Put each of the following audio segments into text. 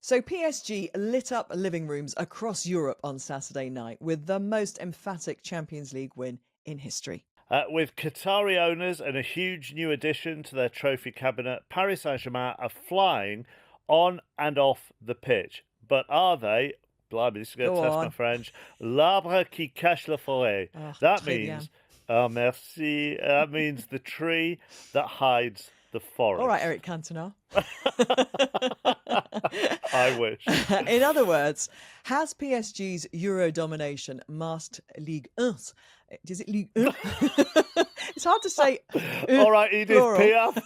So PSG lit up living rooms across Europe on Saturday night with the most emphatic Champions League win in history. With Qatari owners and a huge new addition to their trophy cabinet, Paris Saint-Germain are flying on and off the pitch. But are they, blimey, this is going Go to test my on. French, l'arbre qui cache la forêt. Oh, That très bien. means, merci, that means the tree that hides the All right, forest. Eric Cantona. I wish. In other words, has PSG's Euro domination masked Ligue 1? Is it Ligue 1? It's hard to say. All right, Edith Plural. Piaf.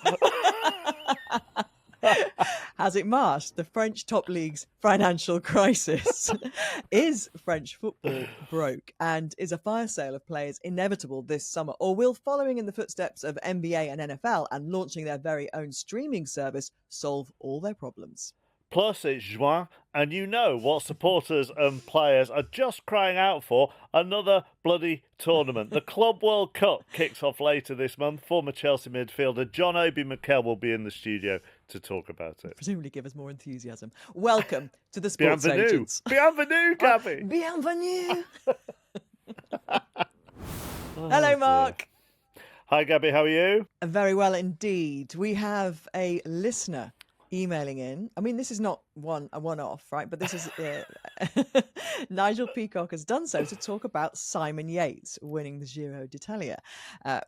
Has it masked the French top league's financial crisis? Is French football broke, and is a fire sale of players inevitable this summer? Or will following in the footsteps of NBA and NFL and launching their very own streaming service solve all their problems? Plus, it's juin, and you know what supporters and players are just crying out for: another bloody tournament. The Club World Cup kicks off later this month. Former Chelsea midfielder John Obi Mikel will be in the studio to talk about it. Presumably give us more enthusiasm. Welcome to the Sports Bienvenue. Agents. Bienvenue, Gabby. Bienvenue. Oh, Hello, dear. Mark. Hi, Gabby. How are you? Very well indeed. We have a listener emailing in. I mean, this is not a one-off, right? But this is Nigel Peacock has done so to talk about Simon Yates winning the Giro D'Italia,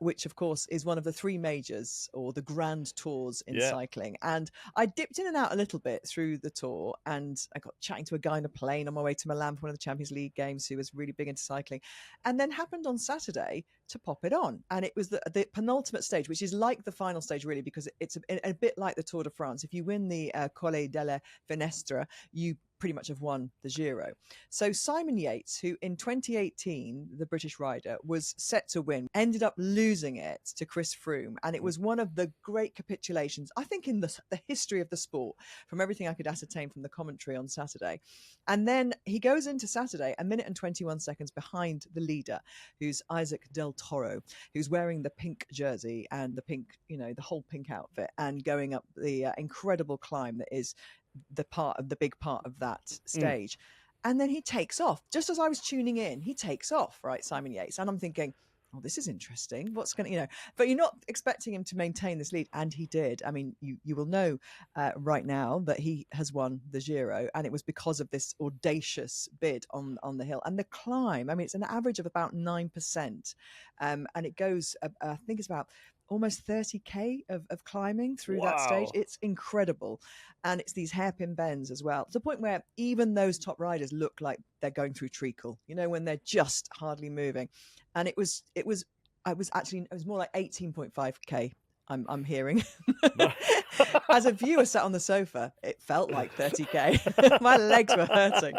which of course is one of the three majors or the grand tours in cycling. And I dipped in and out a little bit through the tour, and I got chatting to a guy on a plane on my way to Milan for one of the Champions League games who was really big into cycling, and then happened on Saturday to pop it on. And it was the penultimate stage, which is like the final stage really, because it's a bit like the Tour de France. If you win the Colle della Finestra, you pretty much have won the Giro. So Simon Yates, who in 2018, the British rider, was set to win, ended up losing it to Chris Froome. And it was one of the great capitulations, I think, in the history of the sport, from everything I could ascertain from the commentary on Saturday. And then he goes into Saturday a minute and 21 seconds behind the leader, who's Isaac Del Toro, who's wearing the pink jersey and the pink, the whole pink outfit, and going up the incredible climb that is the big part of that stage. And then he takes off. Just as I was tuning in, he takes off, right, Simon Yates. And I'm thinking, oh, this is interesting. What's going to, but you're not expecting him to maintain this lead. And he did. I mean, you will know right now that he has won the Giro, and it was because of this audacious bid on the hill. And the climb, I mean, it's an average of about 9%. And it goes, I think it's about almost 30k of climbing through that stage. It's incredible. And it's these hairpin bends as well, to the point where even those top riders look like they're going through treacle, when they're just hardly moving. And it was more like 18.5k. I'm hearing. As a viewer sat on the sofa, it felt like 30k. My legs were hurting.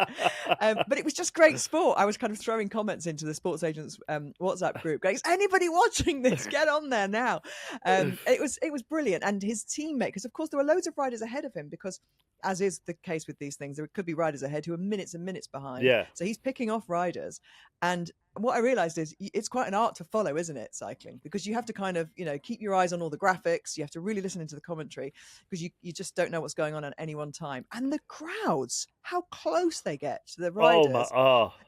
But it was just great sport. I was kind of throwing comments into the Sports Agents WhatsApp group going, is anybody watching this? Get on there now. It was brilliant. And his teammate, because of course there were loads of riders ahead of him, because as is the case with these things, there could be riders ahead who are minutes and minutes behind. Yeah. So he's picking off riders. And what I realized is it's quite an art to follow, isn't it, cycling? Because you have to kind of, keep your eyes on all the graphics. You have to really listen into the commentary, because you just don't know what's going on at any one time. And the crowds, how close they get to the riders.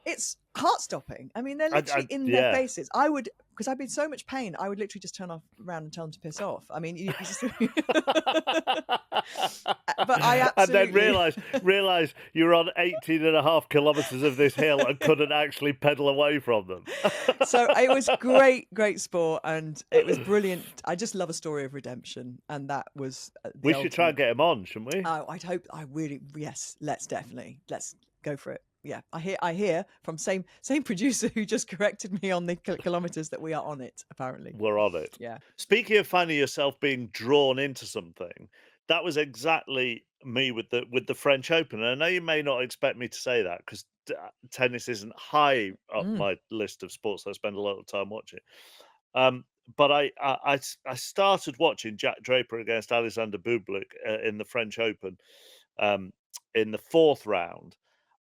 It's heart-stopping. I mean, they're literally in their faces. I would, because I'd be in so much pain, I would literally just turn around and tell them to piss off. I mean, you just... But I absolutely... And then realise you're on 18.5 kilometres of this hill and couldn't actually pedal away from them. So it was great sport, and it was brilliant. I just love a story of redemption, and that was we should try and get him on, shouldn't we? Yes, let's go for it. Yeah, I hear from same producer who just corrected me on the kilometres that we are on it, apparently. We're on it. Yeah. Speaking of finding yourself being drawn into something, that was exactly me with the French Open. And I know you may not expect me to say that, because tennis isn't high up my list of sports I spend a lot of time watching. But I started watching Jack Draper against Alexander Bublik in the French Open in the fourth round,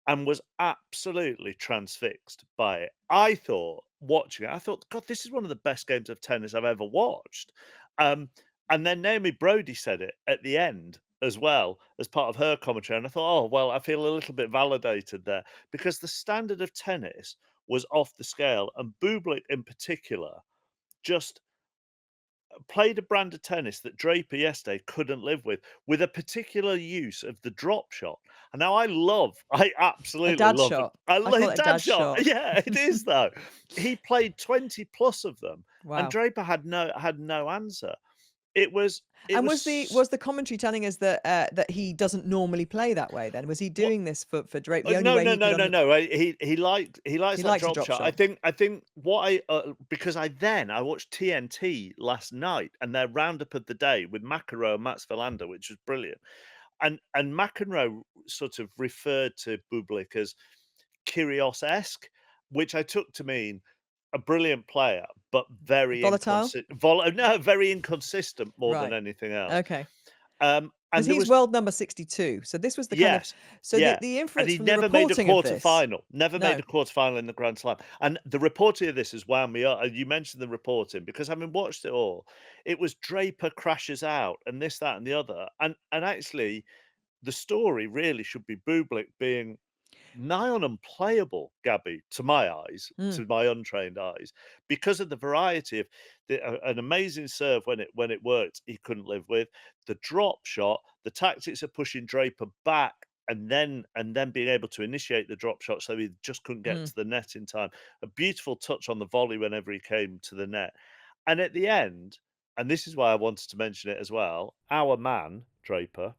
and was absolutely transfixed by it. I thought, God, this is one of the best games of tennis I've ever watched. And then Naomi Brody said it at the end as well as part of her commentary, and I thought, oh well, I feel a little bit validated there because the standard of tennis was off the scale, and Bublik in particular just played a brand of tennis that Draper yesterday couldn't live with a particular use of the drop shot. And now I A absolutely dad love it. shot. I I love call it a dad dad shot. shot. Yeah, it is though. He played 20 plus of them, and Wow. Draper had no answer. It was it And was was the commentary telling us that that he doesn't normally play that way then? Was he what doing this for Drake? The only no, way no, he could no, no, under no. He likes he that likes a drop drop shot. shot. I think what because I watched TNT last night and their roundup of the day with McEnroe and Mats Wilander, which was brilliant. And McEnroe sort of referred to Bublik as Kyrgios-esque, which I took to mean a brilliant player, but very Volatile? very inconsistent more than Right. anything else. Okay. Because And there he's was world number 62. So this was the kind of yes, so yeah, the and inference he from the never made a reporting of quarter this. final. Never made No. a quarter final in the Grand Slam. And the reporting of this has wound me up. And you mentioned the reporting because having watched it all, it was Draper crashes out and this, that, and the other. And actually, the story really should be Bublik being nigh on unplayable, Gabby, to my eyes, Mm, to my untrained eyes, because of the variety of an amazing serve when it worked, he couldn't live with the drop shot, the tactics of pushing Draper back. And then being able to initiate the drop shot so he just couldn't get mm. to the net in time. A beautiful touch on the volley whenever he came to the net. And at the end, and this is why I wanted to mention it as well, our man, Draper,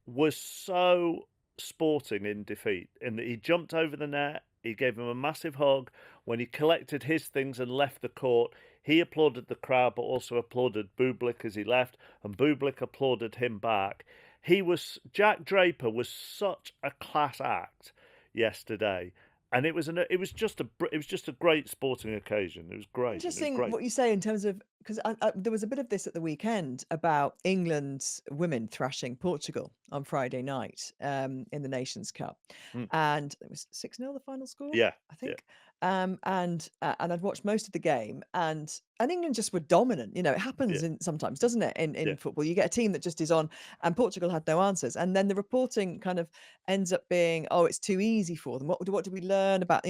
was so sporting in defeat in that he jumped over the net, he gave him a massive hug. When he collected his things and left the court, he applauded the crowd, but also applauded Bublik as he left, and Bublik applauded him back. Jack Draper was such a class act yesterday, and it was just a great sporting occasion. It was great. It was Interesting great. what you say in terms of because there was a bit of this at the weekend about England's women thrashing Portugal on Friday night in the Nations Cup, Mm, and it was 6-0 the final score, yeah, I yeah, think. And I'd watched most of the game, and England just were dominant. You know, it yeah, happens in sometimes, doesn't it? yeah. In football, you get a team that just is on, and Portugal had no answers, and then the reporting kind of ends up being, oh, it's too easy for them. What do we learn about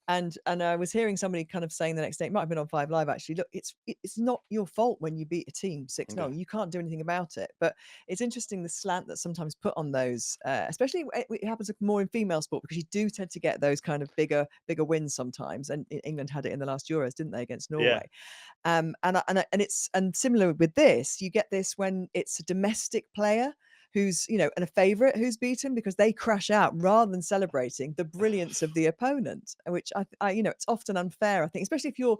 And I was hearing somebody kind of saying the next day, it might have been on Five Live actually. Look, it's not your fault when you beat a team 6-0. Okay. You can't do anything about it. But it's interesting the slant that's sometimes put on those, especially it happens more in female sport because you do tend to get those kind of bigger wins sometimes. And England had it in the last Euros, didn't they, against Yeah, Norway? And similar with this, you get this when it's a domestic player who's and a favorite who's beaten because they crash out rather than celebrating the brilliance of the opponent, which I it's often unfair, I think, especially if you're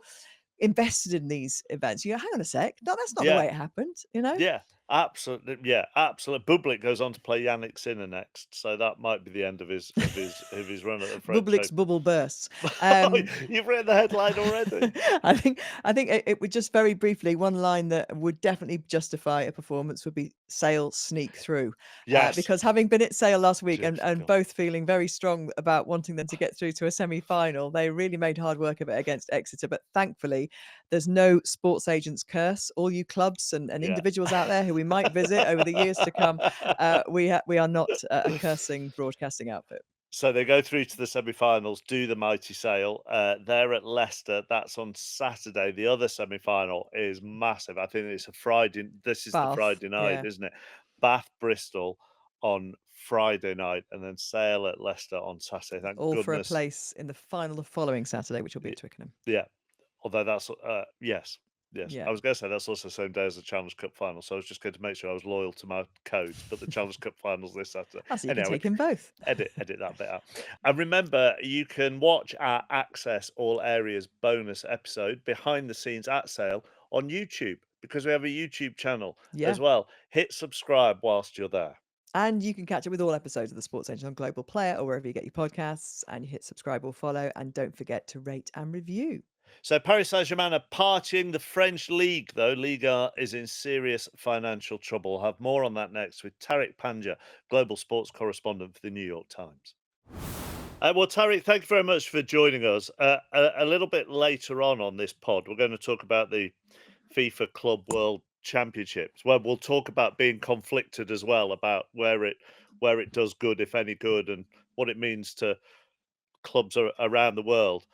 invested in these events. You go, hang on a sec, no, that's not the yeah. way it happened. Yeah, absolutely. Yeah, absolutely. Bublik goes on to play Yannick Sinner next, so that might be the end of his run at the French Bublik's Open. bubble bursts. Oh, Um, you've read the headline already. I think it would just very briefly one line that would definitely justify a performance would be Sale sneak through, Yes. because having been at Sale last week and Just and God. both feeling very strong about wanting them to get through to a semi-final, they really made hard work of it against Exeter. But thankfully, there's no sports agent's curse. All you clubs and Yeah. individuals out there who we might visit over the years to come, we are not a cursing broadcasting outfit. So they go through to the semi-finals, do the mighty Sale. They're at Leicester. That's on Saturday. The other semi-final is massive. I think it's a Friday. This is the Bath, Friday night, yeah, isn't it? Bath, Bristol on Friday night, and then Sale at Leicester on Saturday. Thank all for a goodness. place in the final the following Saturday, which will be at Twickenham. Yeah. Although that's yes, yes. Yeah. I was going to say that's also the same day as the Challenge Cup final, so I was just going to make sure I was loyal to my codes. But the Challenge Cup finals this Saturday. Oh, so you can Anyway, take in both. edit that bit out. And remember, you can watch our Access All Areas bonus episode behind the scenes at Sale on YouTube because we have a YouTube channel Yeah. as well. Hit subscribe whilst you're there. And you can catch up with all episodes of the Sports Engine on Global Player or wherever you get your podcasts. And you hit subscribe or follow. And don't forget to rate and review. So Paris Saint-Germain are partying the French league, though. Liga is in serious financial trouble. We'll have more on that next with Tariq Panja, Global Sports Correspondent for the New York Times. Well, Tariq, thank you very much for joining us. A little bit later on this pod, we're going to talk about the FIFA Club World championships, where we'll talk about being conflicted as well about where it does good, if any good, and what it means to clubs around the world.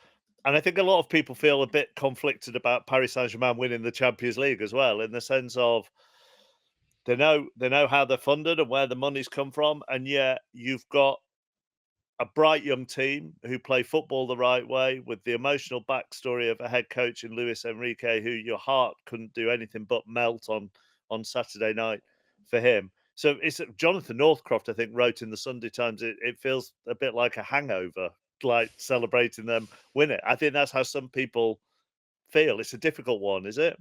And I think a lot of people feel a bit conflicted about Paris Saint-Germain winning the Champions League as well, in the sense of they know how they're funded and where the money's come from, and yet you've got a bright young team who play football the right way, with the emotional backstory of a head coach in Luis Enrique, who your heart couldn't do anything but melt on Saturday night for him. So it's Jonathan Northcroft, I think, wrote in the Sunday Times, it feels a bit like a hangover, like celebrating them win it. I think that's how some people feel. It's a difficult one, is it?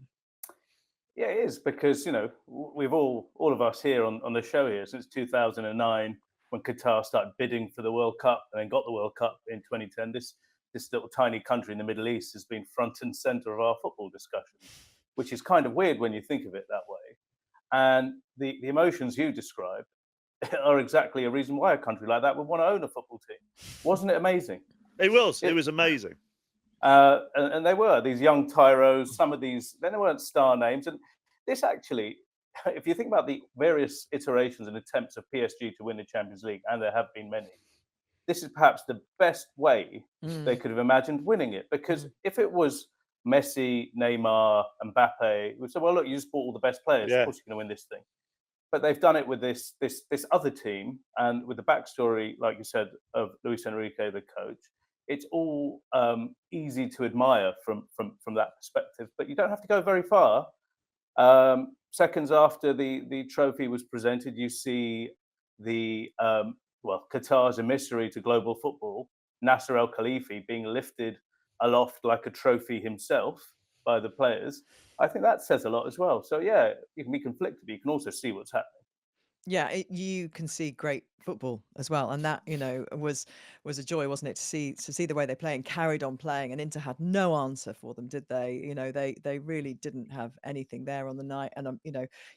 Yeah, it is, because we've all of us here on the show here since 2009, when Qatar started bidding for the World Cup and then got the World Cup in 2010. This little tiny country in the Middle East has been front and center of our football discussions, which is kind of weird when you think of it that way. And the emotions you described are exactly a reason why a country like that would want to own a football team. Wasn't it amazing? It was amazing. And they were these young tyros. Some of these, then they weren't star names. And this actually, if you think about the various iterations and attempts of PSG to win the Champions League, and there have been many, this is perhaps the best way they could have imagined winning it. Because if it was Messi, Neymar, Mbappe, we said, well, look, you just bought all the best players. Yeah. Of course, you're going to win this thing. But they've done it with this other team, and with the backstory, like you said, of Luis Enrique, the coach. It's all easy to admire from that perspective, but you don't have to go very far. Seconds after the trophy was presented, you see the Qatar's emissary to global football, Nasser Al Khalifi, being lifted aloft like a trophy himself by the players. I think that says a lot as well. So yeah, you can be conflicted, but you can also see what's happening. Yeah, you can see great football as well, and that was a joy, wasn't it, to see the way they play and carried on playing. And Inter had no answer for them, did they? They really didn't have anything there on the night. And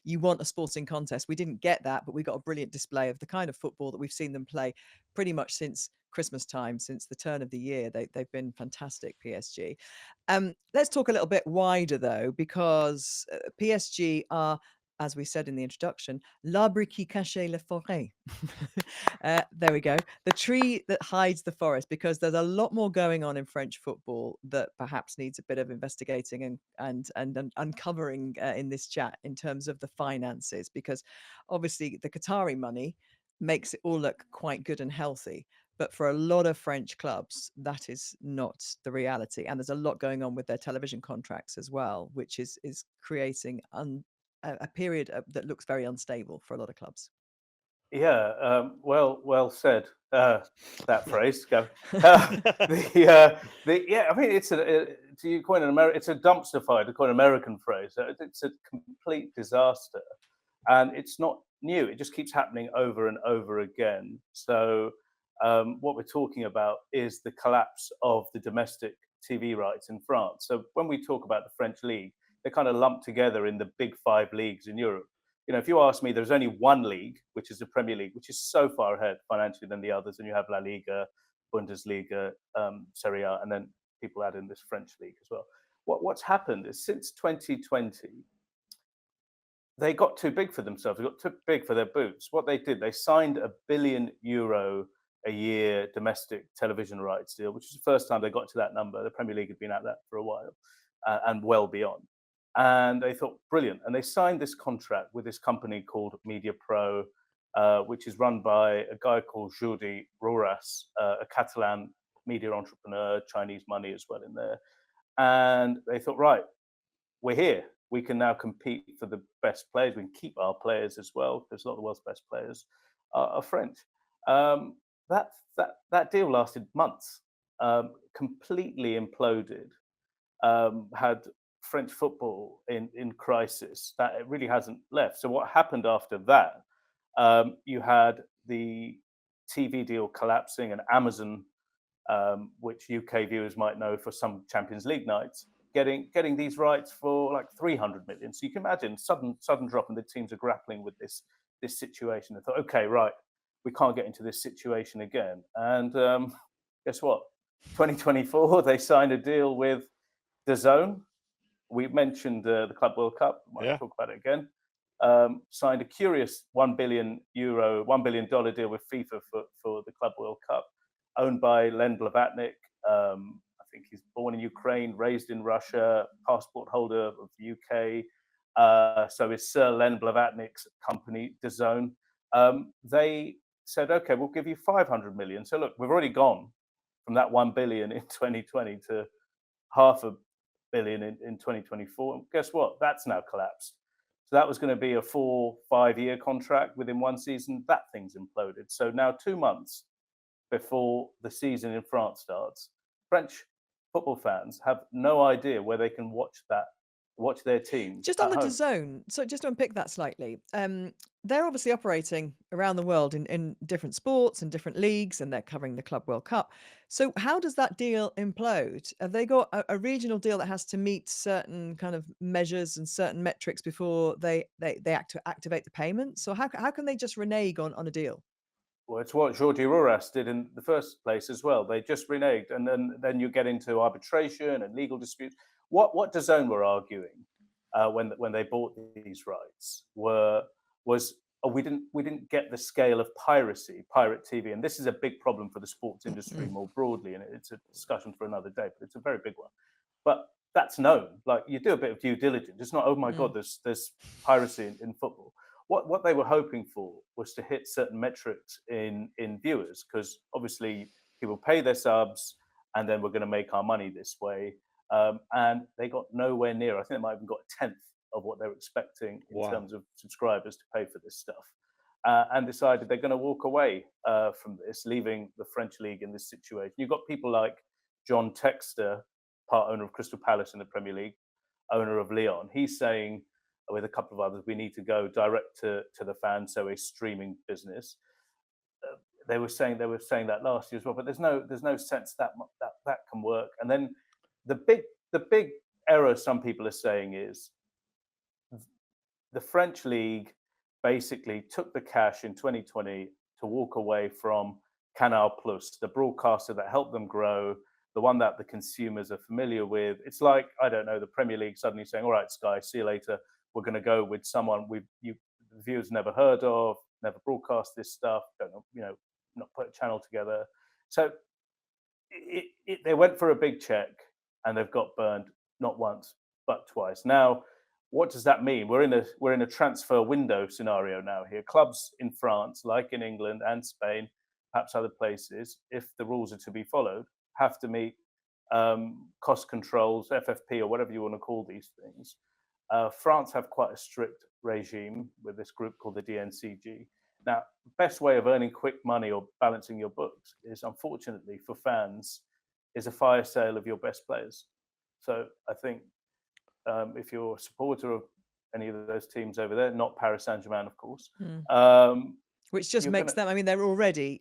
you want a sporting contest. We didn't get that, but we got a brilliant display of the kind of football that we've seen them play pretty much since Christmas time, since the turn of the year. They've been fantastic, PSG. Let's talk a little bit wider though, because PSG are, as we said in the introduction, l'arbre qui cachait la forêt. There we go. The tree that hides the forest, because there's a lot more going on in French football that perhaps needs a bit of investigating and uncovering in this chat, in terms of the finances, because obviously the Qatari money makes it all look quite good and healthy. But for a lot of French clubs, that is not the reality. And there's a lot going on with their television contracts as well, which is creating a period that looks very unstable for a lot of clubs. Yeah, well said. That phrase, Gavin. Yeah, I mean, it's to you coin it's a dumpster fire, to coin an American phrase. It's a complete disaster, and it's not new. It just keeps happening over and over again. So, what we're talking about is the collapse of the domestic TV rights in France. So, when we talk about the French league, they're kind of lumped together in the big five leagues in Europe. If you ask me, there's only one league, which is the Premier League, which is so far ahead financially than the others. And you have La Liga, Bundesliga, Serie A, and then people add in this French league as well. What's happened is, since 2020, they got too big for themselves. They got too big for their boots. What they did, they signed a €1 billion a year domestic television rights deal, which is the first time they got to that number. The Premier League had been at that for a while, and well beyond. And they thought, brilliant. And they signed this contract with this company called Media Pro, which is run by a guy called Jordi Roras, a Catalan media entrepreneur, Chinese money as well in there. And they thought, right, we're here. We can now compete for the best players. We can keep our players as well, because a lot of the world's best players are French. That deal lasted months, completely imploded, had French football in crisis. That it really hasn't left. So what happened after that? You had the TV deal collapsing, and Amazon, which UK viewers might know for some Champions League nights, getting these rights for like 300 million. So you can imagine sudden drop, and the teams are grappling with this situation. They thought, okay, right, we can't get into this situation again. And guess what? 2024, they signed a deal with DAZN, We mentioned the Club World Cup. Might Yeah. talk about it again. Signed a curious €1 billion deal with FIFA for the Club World Cup, owned by Len Blavatnik. I think he's born in Ukraine, raised in Russia, passport holder of the UK. So is Sir Len Blavatnik's company, DAZN. They said, okay, we'll give you 500 million. So look, we've already gone from that 1 billion in 2020 to $500 million in 2024. And guess what? That's now collapsed. So that was going to be a 4-5 year contract within one season. That thing's imploded. So now 2 months before the season in France starts, French football fans have no idea where they can watch their teams Just on at the home. DAZN, so just to unpick that slightly, they're obviously operating around the world in different sports and different leagues, and they're covering the Club World Cup. So how does that deal implode? Have they got a regional deal that has to meet certain kind of measures and certain metrics before they activate the payments? So how can they just renege on a deal? Well, it's what Jordi Rojas did in the first place as well. They just reneged, and then you get into arbitration and legal disputes. What DAZN were arguing when they bought these rights was we didn't get the scale of pirate TV, and this is a big problem for the sports industry more broadly, and it's a discussion for another day, but it's a very big one. But that's known. Like, you do a bit of due diligence. It's not, oh my God, there's piracy in football. What they were hoping for was to hit certain metrics in viewers, because obviously people pay their subs, and then we're going to make our money this way. And they got nowhere near. I think they might have even got a tenth of what they were expecting in terms of subscribers to pay for this stuff, and decided they're going to walk away from this, leaving the French league in this situation. You've got people like John Textor, part owner of Crystal Palace in the Premier League, owner of Lyon. He's saying, with a couple of others, we need to go direct to the fans, so a streaming business. They were saying that last year as well, but there's no sense that can work. And then the big error some people are saying is the French league basically took the cash in 2020 to walk away from Canal Plus, the broadcaster that helped them grow, the one that the consumers are familiar with. It's like, I don't know, the Premier League suddenly saying, all right, Sky, see you later. We're going to go with someone the viewers never heard of, never broadcast this stuff, don't know, not put a channel together. So they went for a big check, and they've got burned not once but twice. Now, what does that mean? We're in a transfer window scenario now here. Clubs in France, like in England and Spain, perhaps other places, if the rules are to be followed, have to meet cost controls, FFP, or whatever you want to call these things. France have quite a strict regime with this group called the DNCG. Now, the best way of earning quick money or balancing your books is, unfortunately for fans, is a fire sale of your best players. So I think if you're a supporter of any of those teams over there, not Paris Saint-Germain, of course, which just makes them, I mean, they're already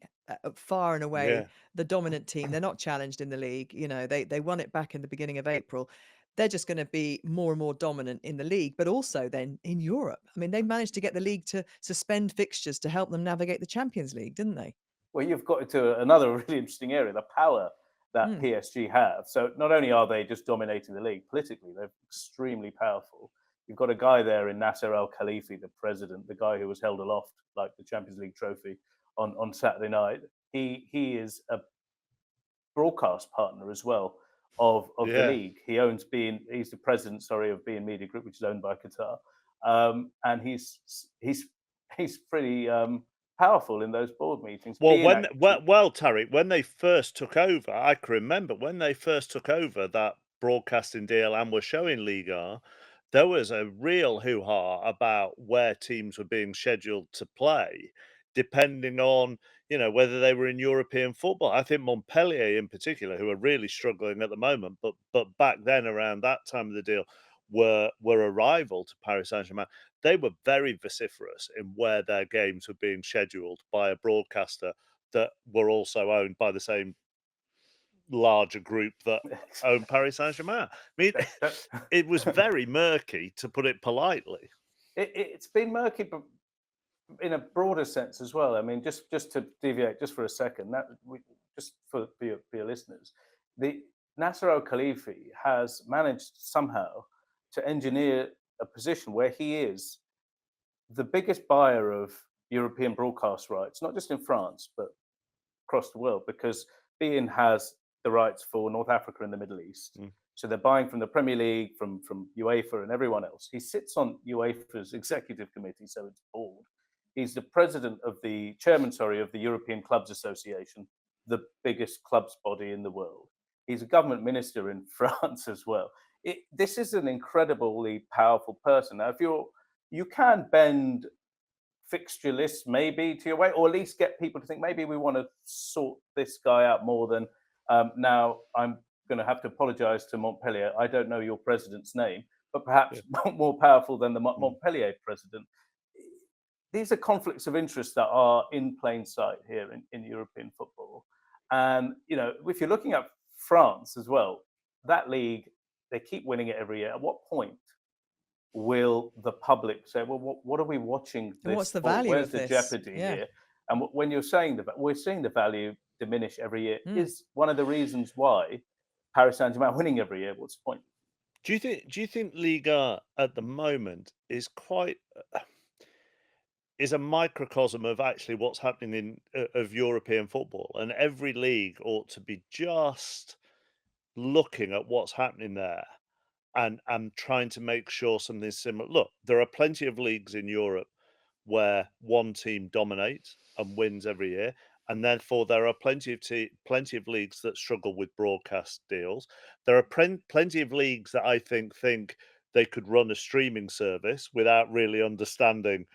far and away Yeah. the dominant team. They're not challenged in the league. They won it back in the beginning of April. They're just going to be more and more dominant in the league, but also then in Europe. I mean, they managed to get the league to suspend fixtures to help them navigate the Champions League, didn't they? Well, you've got into another really interesting area, the power that PSG have. So not only are they just dominating the league, politically, they're extremely powerful. You've got a guy there in Nasser Al-Khelaifi, the president, the guy who was held aloft like the Champions League trophy on Saturday night. He is a broadcast partner as well of the league. He's the president, of beIN Media Group, which is owned by Qatar, and he's pretty powerful in those board meetings. Well, Tariq, when they first took over, I can remember when they first took over that broadcasting deal and were showing Liga, there was a real hoo-ha about where teams were being scheduled to play, depending on, whether they were in European football. I think Montpellier in particular, who are really struggling at the moment, but back then around that time of the deal were a rival to Paris Saint-Germain. They were very vociferous in where their games were being scheduled by a broadcaster that were also owned by the same larger group that owned Paris Saint-Germain. I mean, it was very murky, to put it politely. It's been murky, but in a broader sense as well. I mean, just to deviate just for a second, just for your listeners, the Nasser Al-Khelaifi has managed somehow to engineer a position where he is the biggest buyer of European broadcast rights, not just in France, but across the world, because beIN has the rights for North Africa and the Middle East. Mm. So they're buying from the Premier League, from UEFA and everyone else. He sits on UEFA's executive committee, so it's board. He's the chairman, of the European Clubs Association, the biggest clubs body in the world. He's a government minister in France as well. This is an incredibly powerful person. Now, you can bend fixture lists maybe to your way, or at least get people to think maybe we want to sort this guy out more than now. I'm going to have to apologise to Montpellier. I don't know your president's name, but perhaps more powerful than the Montpellier president. These are conflicts of interest that are in plain sight here in European football. And, if you're looking at France as well, that league, they keep winning it every year. At what point will the public say, well, what are we watching this What's the for? value Where's of the this? jeopardy Yeah. here? And when you're saying that, we're seeing the value diminish every year, is one of the reasons why Paris Saint-Germain winning every year. What's the point? Do you think Liga at the moment is is a microcosm of actually what's happening of European football, and every league ought to be just looking at what's happening there and trying to make sure something's similar. Look, there are plenty of leagues in Europe where one team dominates and wins every year, and therefore there are plenty of leagues that struggle with broadcast deals. There are plenty of leagues that I think they could run a streaming service without really understanding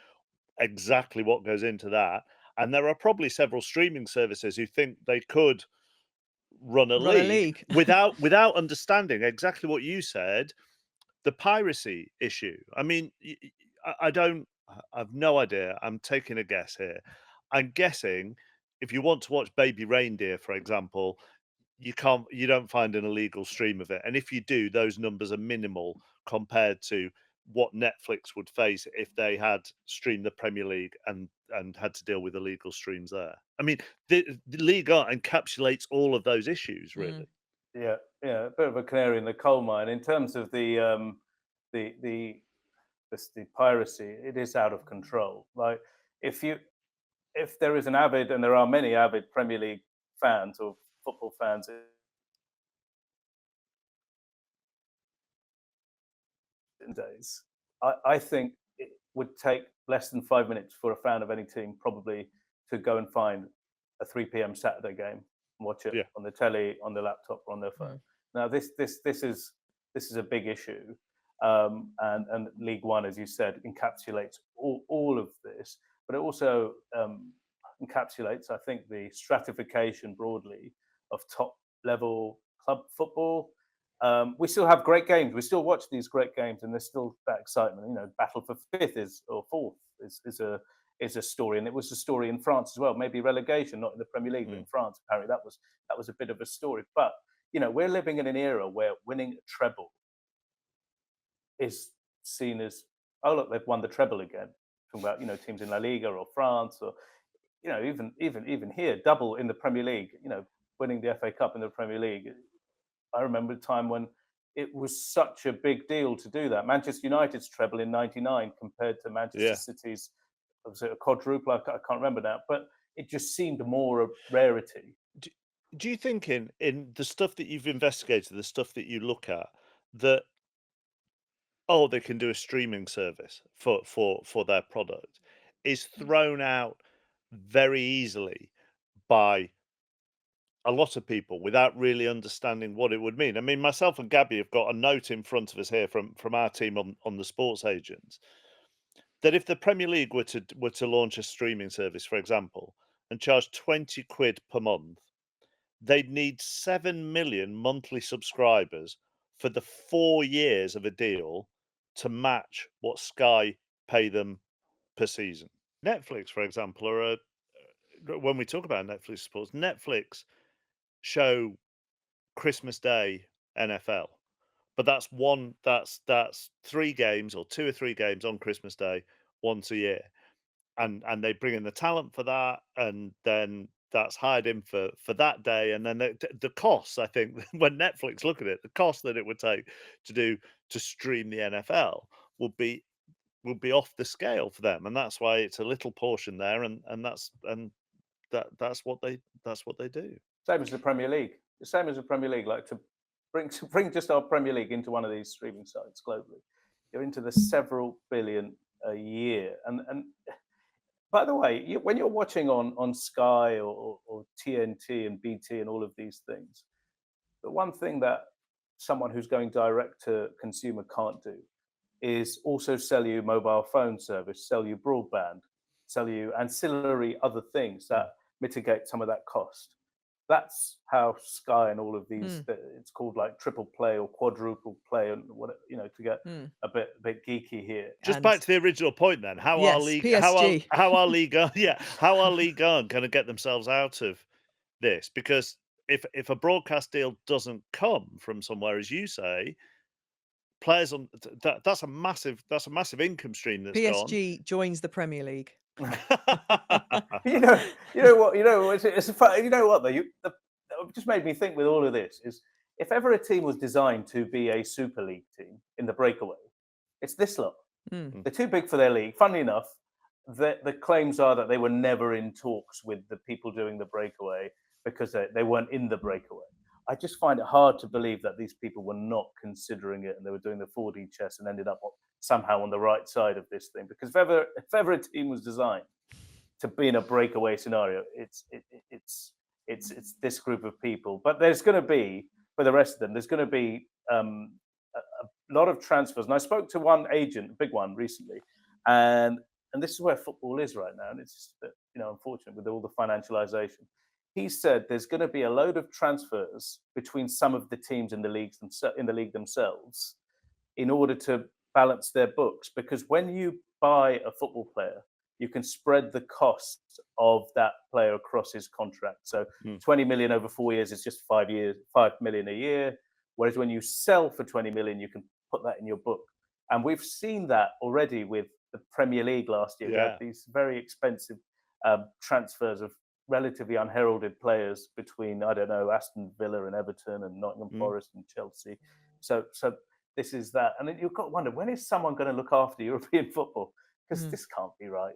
exactly what goes into that. And there are probably several streaming services who think they could run a Run a league league. without understanding exactly what you said, the piracy issue. I mean, I don't. I've no idea. I'm taking a guess here. I'm guessing if you want to watch Baby Reindeer, for example, you don't find an illegal stream of it, and if you do, those numbers are minimal compared to what Netflix would face if they had streamed the Premier League and had to deal with illegal streams there. I mean, the Liga encapsulates all of those issues, really. Yeah, a bit of a canary in the coal mine in terms of the piracy. It is out of control. Like if there is an avid, and there are many avid Premier League fans or football fans in days, I think it would take less than 5 minutes for a fan of any team probably to go and find a 3 p.m. Saturday game and watch it Yeah. on the telly, on the laptop, or on their phone. Now this is a big issue, and League One, as you said, encapsulates all of this, but it also encapsulates, I think, the stratification broadly of top level club football. We still have great games. We still watch these great games, and there's still that excitement. Battle for fifth or fourth is a story, and it was a story in France as well. Maybe relegation, not in the Premier League, but in France. Apparently, that was a bit of a story. But we're living in an era where winning a treble is seen as, oh look, they've won the treble again. Talking about teams in La Liga or France, or even here, double in the Premier League. Winning the FA Cup in the Premier League. I remember a time when it was such a big deal to do that. Manchester United's treble in '99 compared to Manchester City's, was it a quadruple? I can't remember now, but it just seemed more a rarity. Do you think in the stuff that you've investigated, the stuff that you look at, that they can do a streaming service for their product, is thrown out very easily by a lot of people without really understanding what it would mean? I mean, myself and Gabby have got a note in front of us here from our team on the sports agents, that if the Premier League were to launch a streaming service, for example, and charge 20 quid per month, they'd need 7 million monthly subscribers for the 4 years of a deal to match what Sky pay them per season. Netflix, for example, when we talk about Netflix sports, Netflix show Christmas Day NFL, but that's 3 games or 2 or 3 games on Christmas Day once a year. And they bring in the talent for that, and then that's hired in for that day, and then the costs. I think when Netflix look at it, the cost that it would take to stream the NFL would be off the scale for them, and that's why it's a little portion there, and that's what they do. Same as the Premier League. The same as the Premier League. Like to bring just our Premier League into one of these streaming sites globally, you're into the several billion a year. And by the way, when you're watching on Sky or TNT and BT and all of these things, the one thing that someone who's going direct to consumer can't do is also sell you mobile phone service, sell you broadband, sell you ancillary other things that mitigate some of that cost. That's how Sky and all of these, it's called like triple play or quadruple play, and what, to get a bit geeky here. Just And back to the original point then, how yes, our league, PSG. how our league, how our league are going to get themselves out of this? Because if a broadcast deal doesn't come from somewhere, as you say, players on that's a massive income stream that's gone. PSG joins the Premier League. You know what? It's fun. You know what though? It just made me think with all of this is if ever a team was designed to be a Super League team in the breakaway, it's this lot. They're too big for their league. Funnily enough, the claims are that they were never in talks with the people doing the breakaway because they weren't in the breakaway. I just find it hard to believe that these people were not considering it and they were doing the 4D chess and ended up somehow on the right side of this thing. Because if ever a team was designed to be in a breakaway scenario, it's this group of people. But there's going to be, for the rest of them, there's going to be a lot of transfers. And I spoke to one agent, a big one, recently, and this is where football is right now. And it's just that, unfortunate with all the financialization. He said there's going to be a load of transfers between some of the teams in the league themselves in order to balance their books. Because when you buy a football player, you can spread the cost of that player across his contract. So 20 million over 4 years is just 5 million a year. Whereas when you sell for 20 million, you can put that in your book. And we've seen that already with the Premier League last year. We had these very expensive transfers of relatively unheralded players between, I don't know, Aston Villa and Everton and Nottingham Forest and Chelsea. So this is that. And then you've got to wonder, when is someone going to look after European football? Because this can't be right.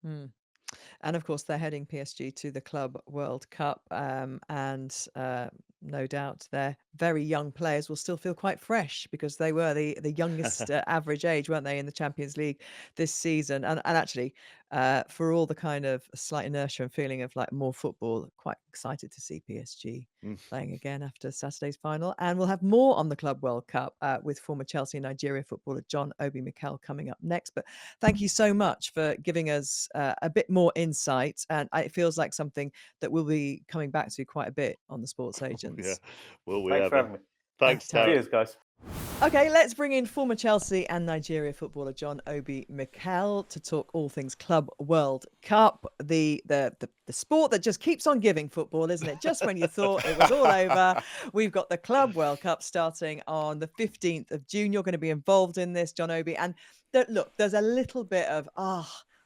And of course, they're heading PSG to the Club World Cup. And no doubt their very young players will still feel quite fresh because they were the youngest average age, weren't they, in the Champions League this season. And actually, for all the kind of slight inertia and feeling of like more football, quite excited to see PSG playing again after Saturday's final. And we'll have more on the Club World Cup with former Chelsea and Nigeria footballer John Obi Mikel coming up next. But thank you so much for giving us a bit more insight. And it feels like something that we'll be coming back to quite a bit on the Sports Agents. Yeah, will we Thanks ever? for having me. Thanks, Tariq. Cheers, guys. Okay, let's bring in former Chelsea and Nigeria footballer John Obi Mikel to talk all things Club World Cup, the sport that just keeps on giving football, isn't it? Just when you thought it was all over, we've got the Club World Cup starting on the 15th of June. You're going to be involved in this, John Obi. And look, there's a little bit of,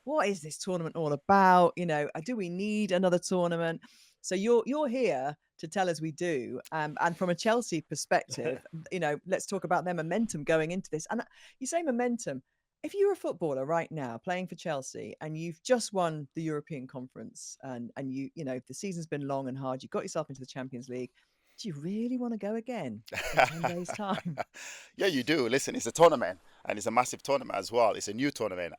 what is this tournament all about? Do we need another tournament? So you're here to tell us we do. And from a Chelsea perspective, let's talk about their momentum going into this. And you say momentum. If you're a footballer right now playing for Chelsea and you've just won the European Conference and the season's been long and hard, you got yourself into the Champions League, do you really want to go again in 10 days' time? Yeah, you do. Listen, it's a tournament and it's a massive tournament as well. It's a new tournament.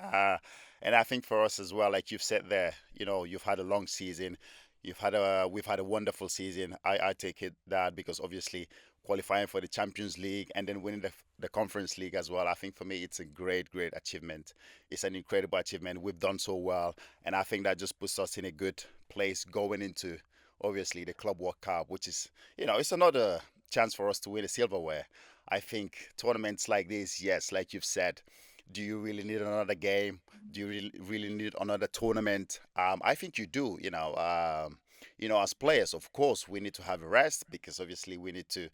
And I think for us as well, like you've said there, you've had a long season. We've had a wonderful season. I take it that because obviously qualifying for the Champions League and then winning the Conference League as well. I think for me, it's a great achievement. It's an incredible achievement. We've done so well. And I think that just puts us in a good place going into, obviously, the Club World Cup, which is, it's another chance for us to win a silverware. I think tournaments like this, yes, like you've said, do you really need another game? Do you really need another tournament? I think you do. As players, of course, we need to have a rest because obviously we need to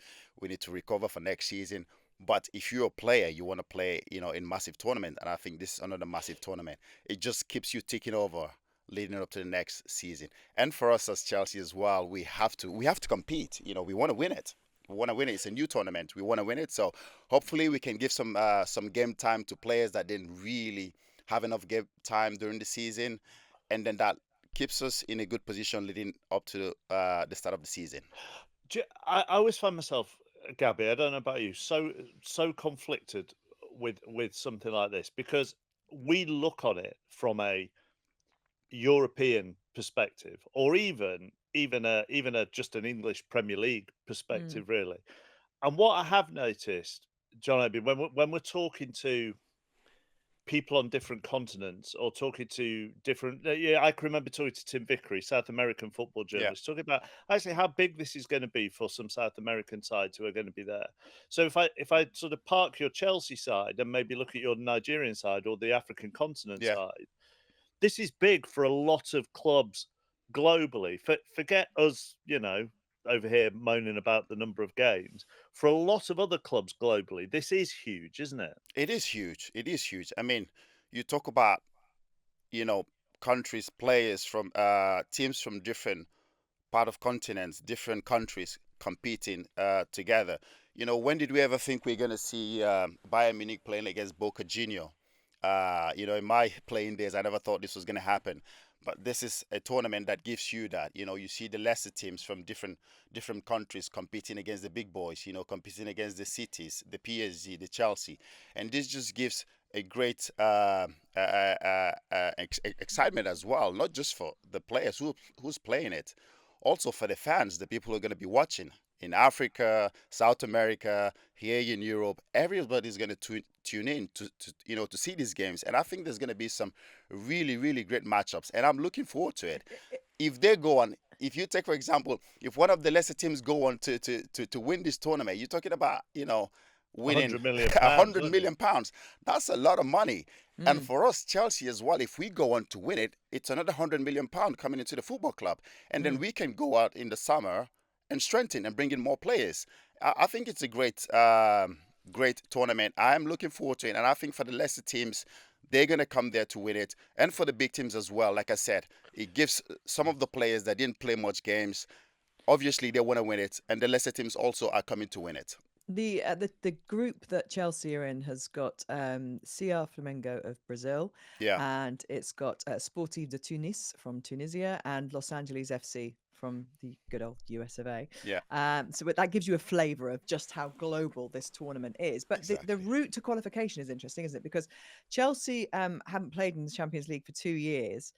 recover for next season. But if you're a player, you want to play, in massive tournament, and I think this is another massive tournament. It just keeps you ticking over leading up to the next season. And for us as Chelsea as well, we have to compete. We want to win it. We want to win it. It's a new tournament. We want to win it. So hopefully we can give some game time to players that didn't really have enough game time during the season, and then that keeps us in a good position leading up to the start of the season. I always find myself, Gabby, I don't know about you, so conflicted with something like this, because we look on it from a European perspective, or even a just an English Premier League perspective, really. And what I have noticed, John Obi, when we're talking to people on different continents, or talking to different, I can remember talking to Tim Vickery, South American football Yeah. journalist, talking about actually how big this is going to be for some South American sides who are going to be there. So if I sort of park your Chelsea side and maybe look at your Nigerian side or the African continent Yeah. side, this is big for a lot of clubs globally. Forget us, over here moaning about the number of games. For a lot of other clubs globally, this is huge, isn't it? It is huge. It is huge. I mean, you talk about, countries, players from teams from different part of continents, different countries competing together. When did we ever think we're going to see Bayern Munich playing against Boca Junior? In my playing days, I never thought this was going to happen. But this is a tournament that gives you that. You see the lesser teams from different countries competing against the big boys. Competing against the cities, the PSG, the Chelsea, and this just gives a great excitement as well. Not just for the players who's playing it, also for the fans, the people who are going to be watching in Africa, South America, here in Europe. Everybody's going to tune in to see these games, and I think there's going to be some really, really great matchups, and I'm looking forward to it. If they go on, if you take, for example, if one of the lesser teams go on to win this tournament, you're talking about winning 100 million £100 pounds, million. That's a lot of money. And for us, Chelsea as well, if we go on to win it, it's another £100 million coming into the football club. And then we can go out in the summer and strengthen and bring in more players. I think it's a great tournament. I'm looking forward to it. And I think for the lesser teams, they're going to come there to win it. And for the big teams as well, like I said, it gives some of the players that didn't play much games, obviously they want to win it. And the lesser teams also are coming to win it. The group that Chelsea are in has got CR Flamengo of Brazil, and it's got Sportive de Tunis from Tunisia and Los Angeles FC from the good old US of A. So that gives you a flavour of just how global this tournament is. But the route to qualification is interesting, isn't it? Because Chelsea haven't played in the Champions League for 2 years.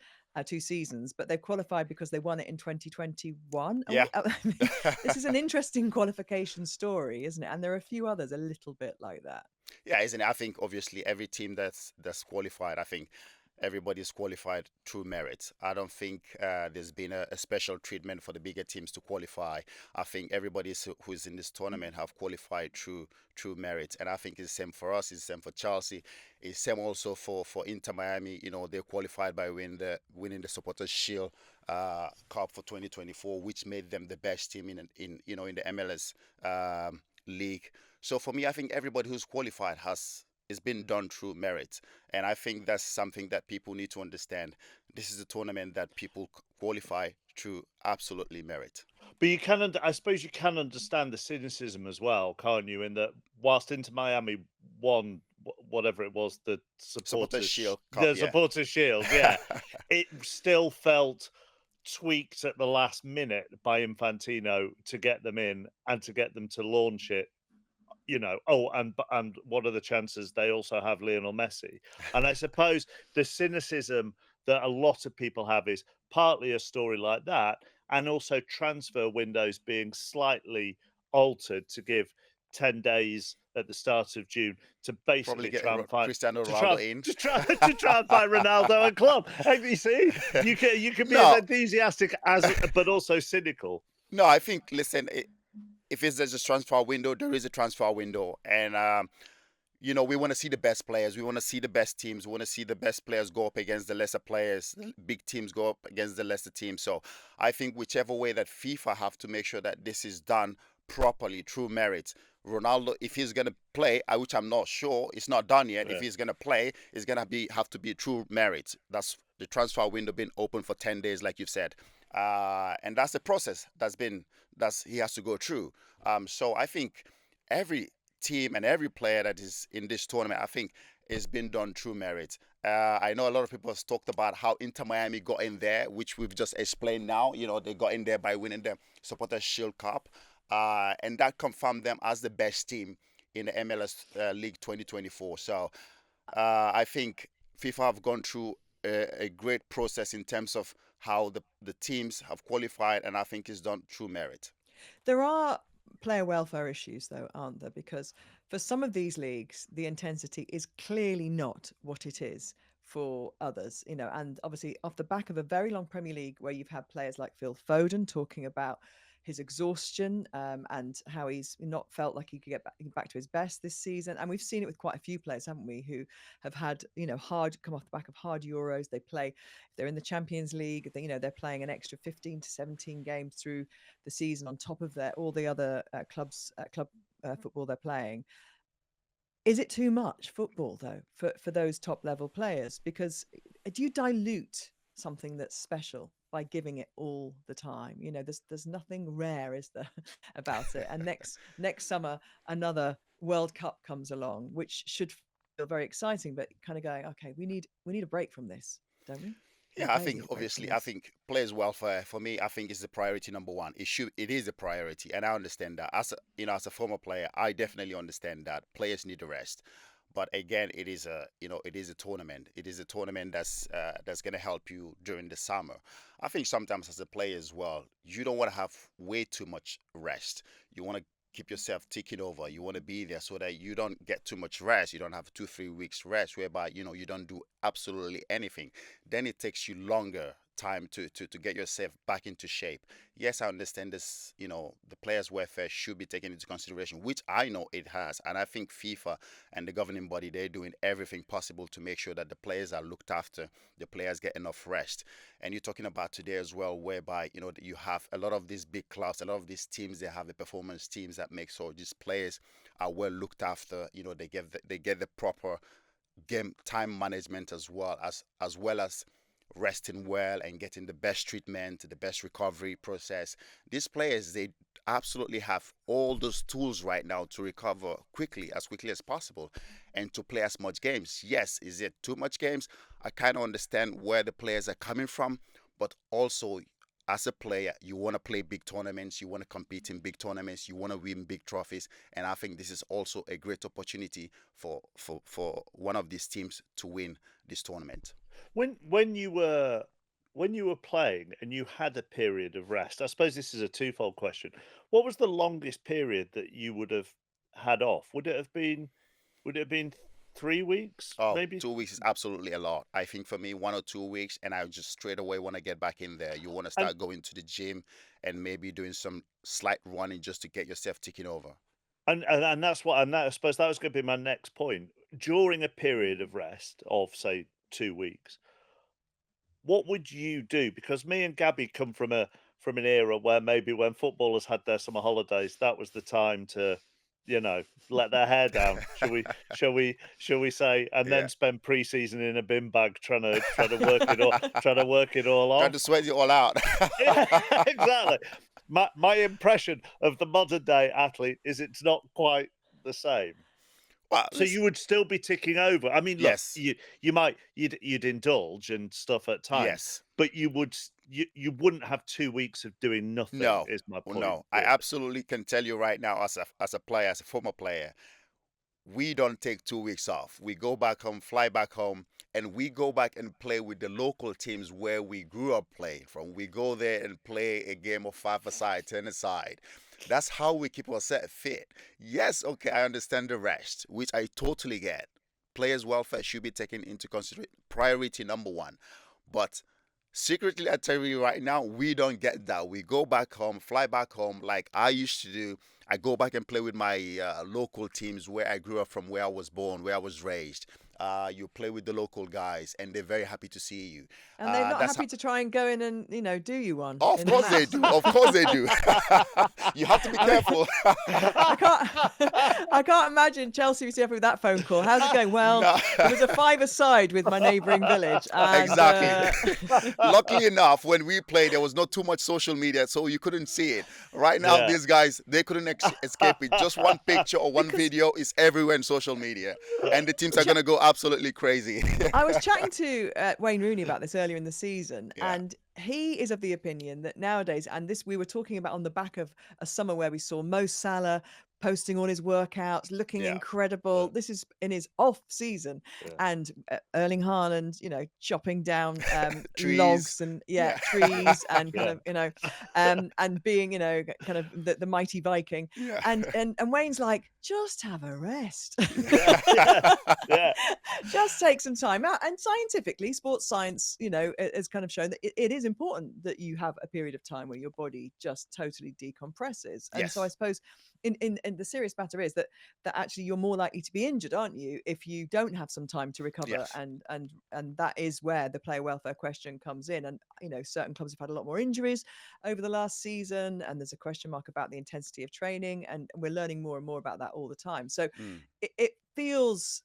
2 seasons, but they've qualified because they won it in 2021. This is an interesting qualification story, isn't it? And there are a few others a little bit like that. Yeah, isn't it? I think obviously every team that's qualified, I think everybody's qualified through merit. I don't think there's been a special treatment for the bigger teams to qualify. I think everybody who's in this tournament have qualified through merit, and I think it's the same for us. It's the same for Chelsea. It's the same also for Inter Miami. They qualified by winning the Supporters Shield Cup for 2024, which made them the best team in the MLS league. So for me, I think everybody who's qualified it's been done through merit. And I think that's something that people need to understand. This is a tournament that people qualify through absolutely merit. But I suppose you can understand the cynicism as well, can't you? In that, whilst Inter Miami won whatever it was, the Supporters Shield Cup, Supporters Shield, yeah, it still felt tweaked at the last minute by Infantino to get them in and to get them to launch it. And what are the chances they also have Lionel Messi? And I suppose the cynicism that a lot of people have is partly a story like that, and also transfer windows being slightly altered to give 10 days at the start of June to basically try and find Cristiano Ronaldo in. To try and find Ronaldo a club. You see, you can be as enthusiastic but also cynical. No, I think, listen, if there's a transfer window, there is a transfer window. And, we want to see the best players. We want to see the best teams. We want to see the best players go up against the lesser players. Big teams go up against the lesser teams. So I think whichever way that FIFA have to make sure that this is done properly through merit. Ronaldo, if he's going to play, which I'm not sure, it's not done yet. Yeah. If he's going to play, it's going to have to be true merit. That's the transfer window been open for 10 days, like you've said. And that's the process that's he has to go through. So I think every team and every player that is in this tournament, I think, is been done through merit. I know a lot of people have talked about how Inter Miami got in there, which we've just explained now. They got in there by winning the Supporters Shield Cup, and that confirmed them as the best team in the MLS League 2024. So I think FIFA have gone through a great process in terms of how the teams have qualified, and I think it's done through merit. There are player welfare issues, though, aren't there? Because for some of these leagues, the intensity is clearly not what it is for others, and obviously off the back of a very long Premier League where you've had players like Phil Foden talking about his exhaustion and how he's not felt like he could get back to his best this season. And we've seen it with quite a few players, haven't we, who have had, hard come off the back of hard Euros. They play, if they're in the Champions League, they're playing an extra 15 to 17 games through the season on top of all the other club football they're playing. Is it too much football, though, for those top level players? Because do you dilute something that's special by giving it all the time? There's nothing rare, is there, about it? And next summer, another World Cup comes along, which should feel very exciting, but kind of going, okay, we need a break from this, don't we? Yeah, I think obviously, I think players' welfare for me, I think is the priority number one. It is a priority, and I understand that. As a former player, I definitely understand that players need a rest. But again, it is a tournament. It is a tournament that's going to help you during the summer. I think sometimes as a player as well, you don't want to have way too much rest. You want to keep yourself ticking over. You want to be there so that you don't get too much rest. You don't have 2-3 weeks rest whereby you don't do absolutely anything. Then it takes you longer time to get yourself back into shape. Yes, I understand this, the players' welfare should be taken into consideration, which I know it has. And I think FIFA and the governing body, they're doing everything possible to make sure that the players are looked after, the players get enough rest. And you're talking about today as well, whereby, you have a lot of these big clubs, a lot of these teams, they have the performance teams that make sure these players are well looked after. They get the proper game time management as well as resting well and getting the best treatment, the best recovery process. These players, they absolutely have all those tools right now to recover as quickly as possible, and to play as much games. Yes, is it too much games? I kind of understand where the players are coming from, but also as a player, you want to play big tournaments, you want to compete in big tournaments, you want to win big trophies, and I think this is also a great opportunity for one of these teams to win this tournament. When you were playing and you had a period of rest, I suppose this is a twofold question. What was the longest period that you would have had off? Would it have been 3 weeks? Oh, Maybe 2 weeks is absolutely a lot. I think for me, 1 or 2 weeks, and I just straight away want to get back in there. You want to start going to the gym and maybe doing some slight running just to get yourself ticking over. and I suppose that was going to be my next point. During a period of rest of say 2 weeks, what would you do? Because me and Gabby come from an era where maybe when footballers had their summer holidays, that was the time to, let their hair down. Shall we say, and Yeah. then spend pre-season in a bin bag trying to work it all Trying off. to sweat it all out. Yeah, exactly. My impression of the modern day athlete is it's not quite the same. Well, So you would still be ticking over. I mean, look, yes. you'd indulge and stuff at times, Yes. but you wouldn't have 2 weeks of doing nothing. No. Is my point. No. I Really. absolutely can tell you right now, as a player, as a former player, we don't take 2 weeks off. We go back home, fly back home, and we go back and play with the local teams where we grew up playing from. We go there and play a game of 5-a-side, 10-a-side. That's how we keep ourselves fit. Yes, okay, I understand the rest, which I totally get. Players' welfare should be taken into consideration. Priority number one. But secretly, I tell you right now, we don't get that. We go back home, fly back home like I used to do. I go back and play with my local teams where I grew up from, where I was born, where I was raised. You play with the local guys, and they're very happy to see you. And they're not That's happy to try and go in and, do you one. Of in the course they match. do. Of course they do. You have to be careful. I can't imagine Chelsea was happy with that phone call. How's it going? Well, No. it was a 5-a-side with my neighbouring village. And, Exactly. Luckily enough, when we played, there was not too much social media, so you couldn't see it. Right now, these guys, they couldn't escape it. Just one picture or one video is everywhere in social media, and the teams are going to go absolutely crazy. I was chatting to Wayne Rooney about this earlier in the season, Yeah. and he is of the opinion that nowadays, and this we were talking about on the back of a summer where we saw Mo Salah posting all his workouts, looking Yeah. incredible. This is in his off season, and Erling Haaland, chopping down Trees. logs and trees and kind of and being kind of the mighty Viking. Yeah. And Wayne's like, just have a rest. Yeah. Just take some time out. And scientifically, sports science, has kind of shown that it is important that you have a period of time where your body just totally decompresses. And so I Yes. suppose in the serious matter is that actually you're more likely to be injured, aren't you, if you don't have some time to recover. Yes. And that is where the player welfare question comes in. And certain clubs have had a lot more injuries over the last season, and there's a question mark about the intensity of training, and we're learning more and more about that all the time. So it feels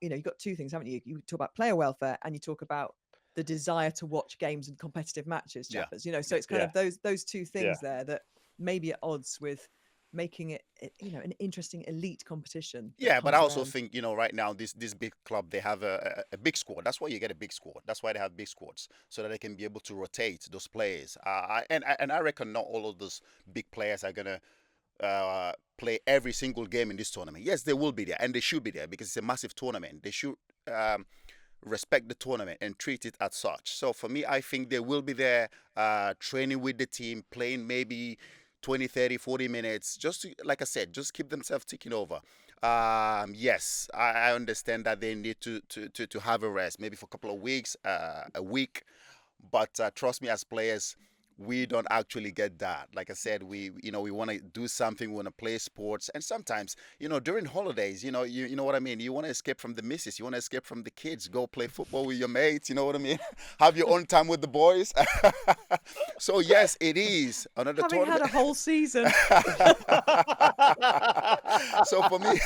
you've got two things, haven't you? You talk about player welfare and you talk about the desire to watch games and competitive matches, Yeah. Chappers. So it's kind of those two things there that may be at odds with making it an interesting elite competition. Yeah, but I also around. think, right now, this big club, they have a big squad. That's why you get a big squad. That's why they have big squads, so that they can be able to rotate those players. And I reckon not all of those big players are going to play every single game in this tournament. Yes, they will be there, and they should be there, because it's a massive tournament. They should respect the tournament and treat it as such. So for me, I think they will be there, training with the team, playing maybe 20, 30, 40 minutes, just to, like I said, just keep themselves ticking over. Yes, I understand that they need to have a rest, maybe for a couple of weeks, a week. But trust me, as players, we don't actually get that. Like I said, we want to do something, we want to play sports, and sometimes, during holidays, you know what I mean. You want to escape from the missus, you want to escape from the kids, go play football with your mates. You know what I mean? Have your own time with the boys. So yes, it is another Having tournament. had a whole season. So for me,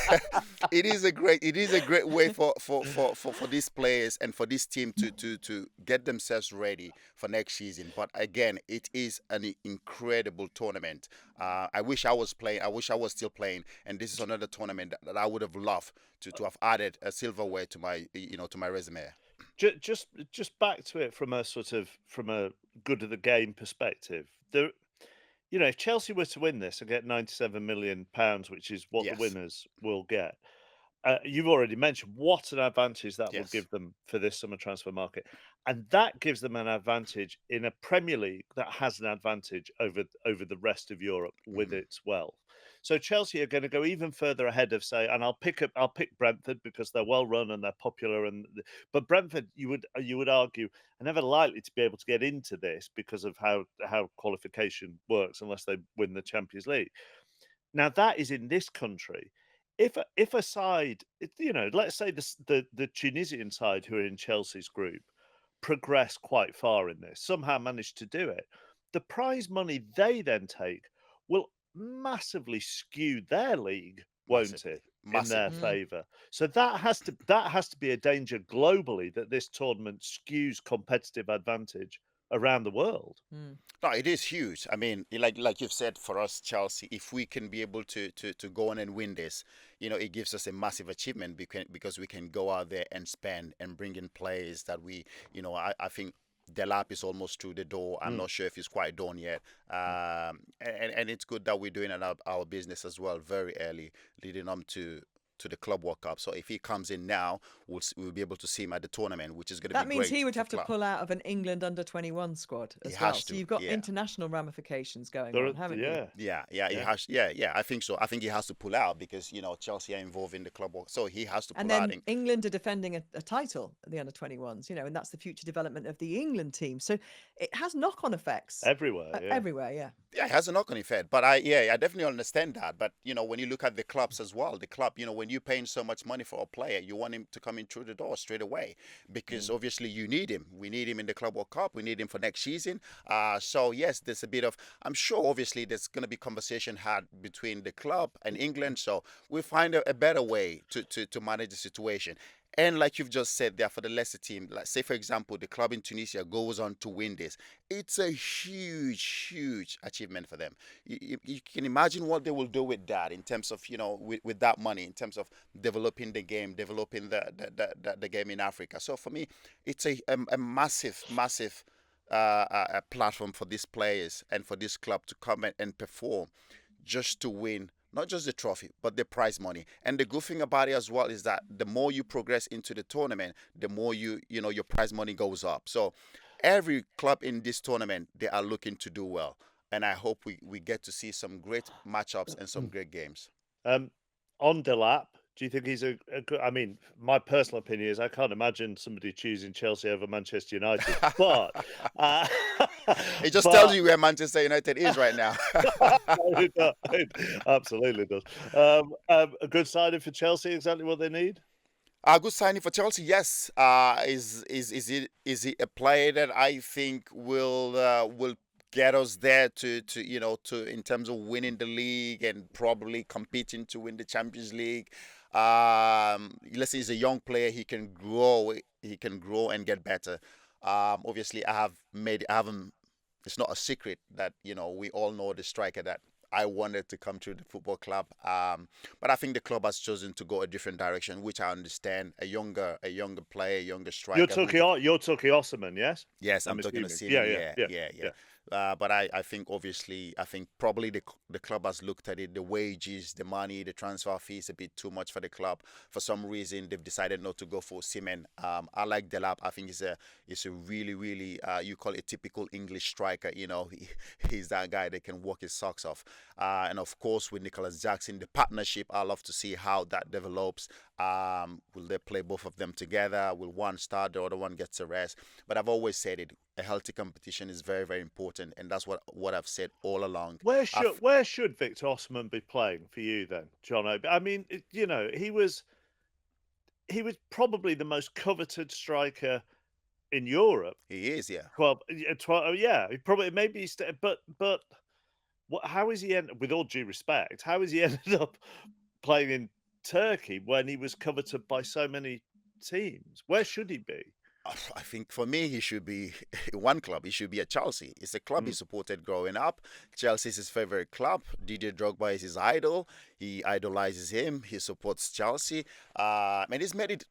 it is a great way for these players and for this team to get themselves ready for next season. But again, it is an incredible tournament. I wish I was playing. I wish I was still playing. And this is another tournament that I would have loved to have added a silverware to my resume. Just back to it from a good of the game perspective. If Chelsea were to win this and get £97 million, which is what Yes. the winners will get, you've already mentioned what an advantage that will Yes. give them for this summer transfer market, and that gives them an advantage in a Premier League that has an advantage over the rest of Europe with its wealth. So Chelsea are going to go even further ahead of, say, and I'll pick Brentford because they're well run and they're popular, but Brentford, you would argue, are never likely to be able to get into this because of how qualification works unless they win the Champions League. Now that is in this country. If a side, let's say the Tunisian side who are in Chelsea's group progress quite far in this, somehow manage to do it, the prize money they then take will massively skew their league, won't it, in their favour? So that has to be a danger globally, that this tournament skews competitive advantage around the world. No, it is huge. I mean, like you've said, for us, Chelsea, if we can be able to go on and win this, it gives us a massive achievement, because we can go out there and spend and bring in players that we, I think Delap is almost through the door. I'm not sure if he's quite done yet. And it's good that we're doing our business as well very early, leading on to the Club World Cup. So if he comes in now, we'll be able to see him at the tournament, which is going to be great. That means he would for have to club. pull out of an England under-21 squad as He well. has So to, you've got yeah. international ramifications going on, haven't you? Yeah. He has. Yeah. I think so. I think he has to pull out because Chelsea are involved in the Club World, so he has to pull And out. then England are defending a title at the under-21s, and that's the future development of the England team. So it has knock-on effects Everywhere, yeah. Everywhere, yeah. Yeah, it has a knock-on effect, but I definitely understand that. But when you look at the clubs as well, the club, when you're paying so much money for a player, you want him to come in through the door straight away, because Mm. obviously you need him. We need him in the Club World Cup. We need him for next season. So yes, there's a bit of. I'm sure, obviously, there's going to be conversation had between the club and England. So we find a better way to manage the situation. And like you've just said there, for the lesser team, like say for example, the club in Tunisia goes on to win this, it's a huge, huge achievement for them. You can imagine what they will do with that in terms of, with that money, in terms of developing the game, developing the game in Africa. So for me, it's a massive, massive platform for these players and for this club to come and perform just to win not just the trophy, but the prize money. And the good thing about it as well is that the more you progress into the tournament, the more your prize money goes up. So every club in this tournament, they are looking to do well. And I hope we get to see some great matchups and some great games. Um, on Delap, do you think he's a good? I mean, my personal opinion is I can't imagine somebody choosing Chelsea over Manchester United, but It just tells but you where Manchester United is right now. it absolutely does. A good signing for Chelsea, exactly what they need. A good signing for Chelsea, yes. Is it a player that I think will get us there to in terms of winning the league and probably competing to win the Champions League. Let's say he's a young player, he can grow, and get better. Obviously, I haven't. It's not a secret that we all know the striker that I wanted to come to the football club. But I think the club has chosen to go a different direction, which I understand. A younger player, a younger You're striker who's. talking, you're talking Osman, yes? Yes, I'm I'm talking to assuming. Simon. Yeah, yeah, Yeah, yeah, yeah, yeah. yeah. But I think obviously, I think probably the club has looked at it, the wages, the money, the transfer fees a bit too much for the club. For some reason, they've decided not to go for Simon. I like Delap. I think he's a really, really you call it typical English striker. He's that guy that can walk his socks off. And of course, with Nicholas Jackson, the partnership, I love to see how that develops. Will they play both of them together? Will one start, the other one gets a rest? But I've always said it. A healthy competition is very, very important, and that's what I've said all along. Where should Victor Osman be playing for you then, John? I mean, he was probably the most coveted striker in Europe. He is, yeah. 12, yeah, he probably maybe but what? How is he with all due respect? How has he ended up playing in Turkey when he was coveted by so many teams? Where should he be? I think for me, he should be one club. He should be at Chelsea. It's a club he Mm. supported growing up. Chelsea is his favorite club. Didier Drogba is his idol. He idolizes him. He supports Chelsea. And he's made it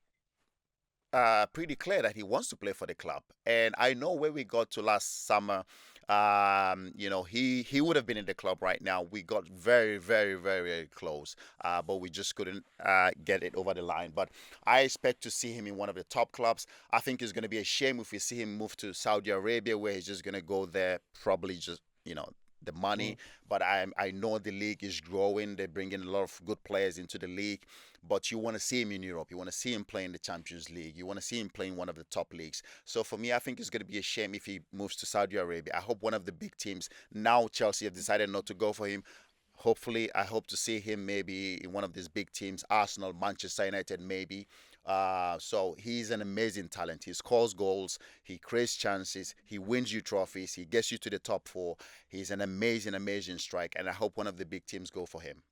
pretty clear that he wants to play for the club. And I know where we got to last summer. He would have been in the club right now. We got very, very, very, very close, but we just couldn't get it over the line. But I expect to see him in one of the top clubs. I think it's going to be a shame if we see him move to Saudi Arabia, where he's just going to go there, probably just the money. Mm. But I know the league is growing. They're bringing a lot of good players into the league. But you want to see him in Europe. You want to see him playing the Champions League. You want to see him playing one of the top leagues. So for me, I think it's going to be a shame if he moves to Saudi Arabia. I hope one of the big teams, now Chelsea have decided not to go for him. Hopefully, I hope to see him maybe in one of these big teams, Arsenal, Manchester United, maybe. So he's an amazing talent. He scores goals, he creates chances, he wins you trophies, he gets you to the top four. He's an amazing, amazing strike, and I hope one of the big teams go for him.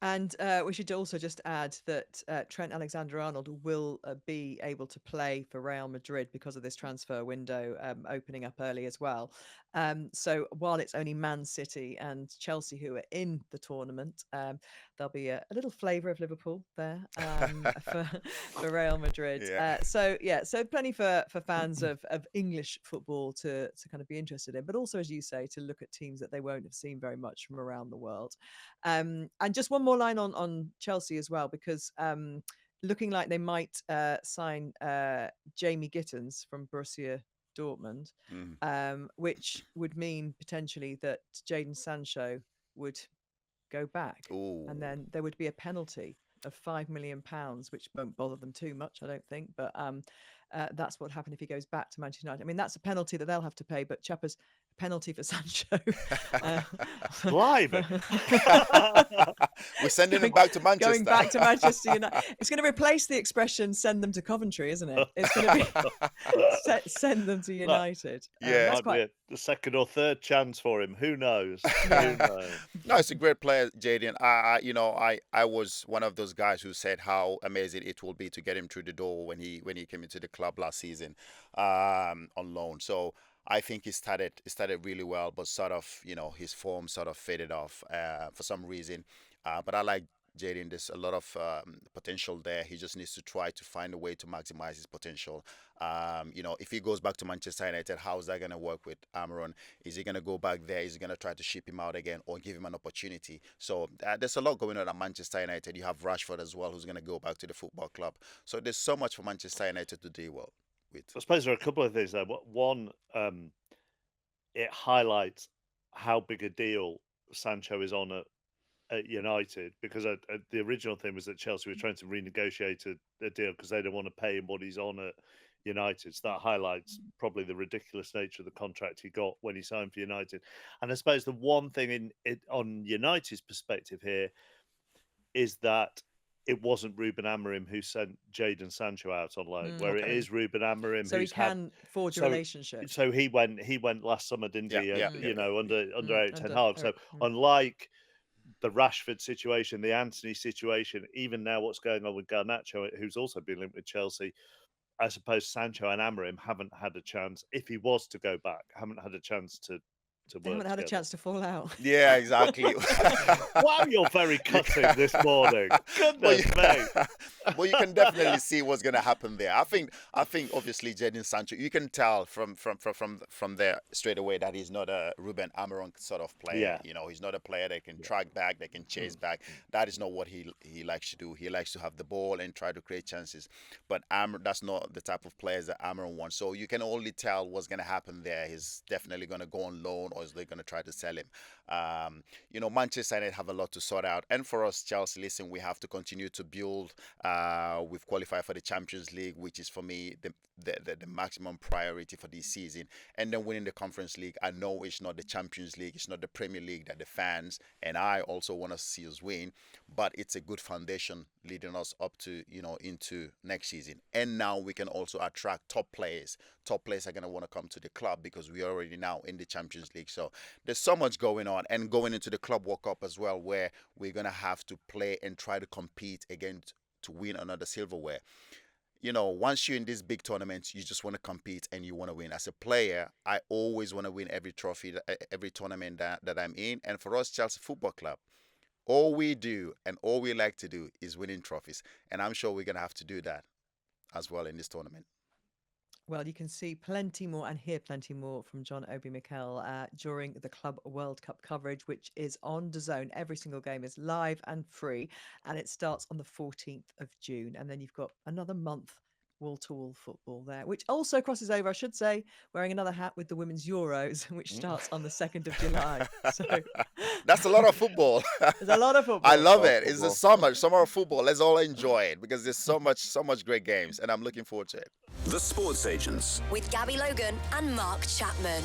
And we should also just add that Trent Alexander-Arnold will be able to play for Real Madrid because of this transfer window opening up early as well. So while it's only Man City and Chelsea who are in the tournament, there'll be a little flavour of Liverpool there for Real Madrid. Yeah. So plenty for fans of English football to kind of be interested in, but also, as you say, to look at teams that they won't have seen very much from around the world. And just one more line on Chelsea as well, because looking like they might sign Jamie Gittens from Borussia Dortmund, Mm. which would mean potentially that Jadon Sancho would go back, Ooh. and then there would be a penalty of £5 million, which won't bother them too much, I don't think. But that's what happened if he goes back to Manchester United. I mean, that's a penalty that they'll have to pay. But Chappers, penalty for Sancho. Live. We're sending him back to Manchester. Going back to Manchester United. It's going to replace the expression "send them to Coventry," isn't it? It's going to be send them to United. Yeah. Might be the second or third chance for him. Who knows? Yeah. Who knows? No, it's a great player, Jaden. I was one of those guys who said how amazing it will be to get him through the door when he came into the club last season, on loan. So I think he started really well, but sort of, his form sort of faded off for some reason. But I like Jaden. There's a lot of potential there. He just needs to try to find a way to maximize his potential. If he goes back to Manchester United, how is that going to work with Amaron? Is he going to go back there? Is he going to try to ship him out again or give him an opportunity? So there's a lot going on at Manchester United. You have Rashford as well, who's going to go back to the football club. So there's so much for Manchester United to deal with. I suppose there are a couple of things there. One, it highlights how big a deal Sancho is on at United, because the original thing was that Chelsea were trying to renegotiate a deal because they don't want to pay him what he's on at United. So that highlights probably the ridiculous nature of the contract he got when he signed for United. And I suppose the one thing on United's perspective here is that it wasn't Ruben Amorim who sent Jadon Sancho out on loan, where it is Ruben Amorim. So he can forge a relationship. So he went last summer, didn't he? Under Eric Ten Hag. So unlike the Rashford situation, the Antony situation, even now what's going on with Garnacho, who's also been linked with Chelsea, I suppose Sancho and Amorim haven't had a chance, if he was to go back, haven't had a chance to They haven't had a chance to fall out. Yeah, exactly. Wow, you're very cutting this morning. Goodness me. Well, you can definitely see what's going to happen there. I think obviously Jadon Sancho, you can tell from there straight away that he's not a Ruben Amorim sort of player. Yeah. He's not a player that can track back, that can chase back. That is not what he likes to do. He likes to have the ball and try to create chances. But that's not the type of players that Amorim wants. So you can only tell what's going to happen there. He's definitely going to go on loan, or is they going to try to sell him? Manchester United have a lot to sort out, and for us, Chelsea, listen, we have to continue to build. We've qualified for the Champions League, which is for me the maximum priority for this season, and then winning the Conference League. I know it's not the Champions League, it's not the Premier League that the fans and I also want to see us win, but it's a good foundation leading us up to into next season. And now we can also attract top players. Top players are going to want to come to the club because we're already now in the Champions League. So there's so much going on, and going into the Club World Cup as well, where we're going to have to play and try to compete again to win another silverware. Once you're in these big tournaments, you just want to compete and you want to win. As a player, I always want to win every trophy, every tournament that I'm in. And for us, Chelsea Football Club, all we do and all we like to do is winning trophies. And I'm sure we're going to have to do that as well in this tournament. Well, you can see plenty more and hear plenty more from John Obi Mikel during the Club World Cup coverage, which is on DAZN. Every single game is live and free, and it starts on the 14th of June. And then you've got another month wall-to-wall football there, which also crosses over, I should say, wearing another hat with the Women's Euros, which starts on the 2nd of July. So that's a lot of football. There's a lot of football. I love it. It's the summer of football. Let's all enjoy it because there's so much great games, and I'm looking forward to it. The Sports Agents with Gabby Logan and Mark Chapman.